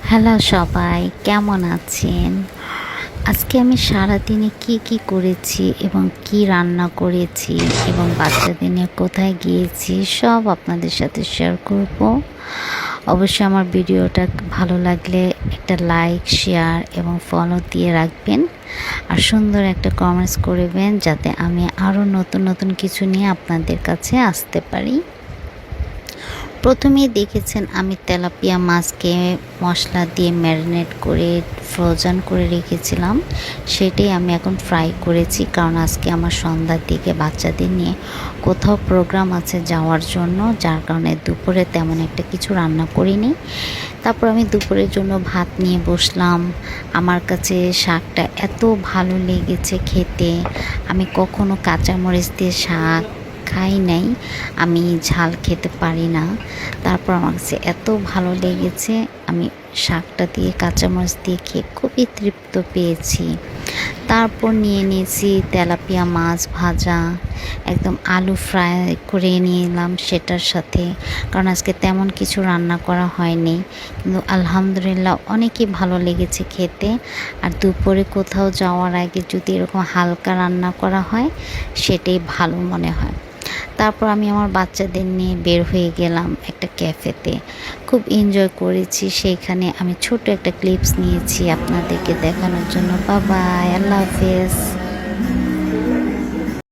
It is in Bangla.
হ্যালো সবাই, কেমন আছেন? আজকে আমি সারাদিনে কি করেছি এবং কি রান্না করেছি এবং বাচ্চাদের নিয়ে কোথায় গিয়েছি সব আপনাদের সাথে শেয়ার করব। অবশ্যই আমার ভিডিওটা ভালো লাগলে একটা লাইক, শেয়ার এবং ফলো দিয়ে রাখবেন। আর সুন্দর একটা কমেন্টস করবেন যাতে আমি আরও নতুন কিছু নিয়ে আপনাদের কাছে আসতে পারি। প্রথমেই দেখেছেন আমি তেলাপিয়া মাছকে মশলা দিয়ে ম্যারিনেট করে ফ্রোজেন করে রেখেছিলাম। সেটাই আমি এখন ফ্রাই করেছি, কারণ আজকে আমার সন্ধ্যার দিকে বাচ্চাদের নিয়ে কোথাও প্রোগ্রাম আছে যাওয়ার জন্য, যার কারণে দুপুরে তেমন একটা কিছু রান্না করিনি। তারপর আমি দুপুরের জন্য ভাত নিয়ে বসলাম। আমার কাছে শাকটা এত ভালো লেগেছে খেতে, আমি কখনো কাঁচামরিচ দিয়ে শাক খাই নাই, আমি ঝাল খেতে পারি না। তারপর আমার কাছে এত ভালো লেগেছে, আমি শাকটা দিয়ে কাঁচামরিচ দিয়ে খেয়ে খুবই তৃপ্ত পেয়েছি। তারপর নিয়ে নিয়েছি তেলাপিয়া মাছ ভাজা, একদম আলু ফ্রাই করে নিয়ে এলাম সেটার সাথে, কারণ আজকে তেমন কিছু রান্না করা হয়নি, কিন্তু আলহামদুলিল্লাহ অনেকই ভালো লেগেছে খেতে। আর দুপুরে কোথাও যাওয়ার আগে যদি এরকম হালকা রান্না করা হয় সেটাই ভালো মনে হয়। তারপর আমি আমার বাচ্চাদের নিয়ে বের হয়ে গেলাম একটা ক্যাফেতে, খুব এনজয় করেছি। সেইখানে আমি ছোট একটা ক্লিপস নিয়েছি আপনাদেরকে দেখানোর জন্য। বাই বাই, আল্লাহ হাফেজ।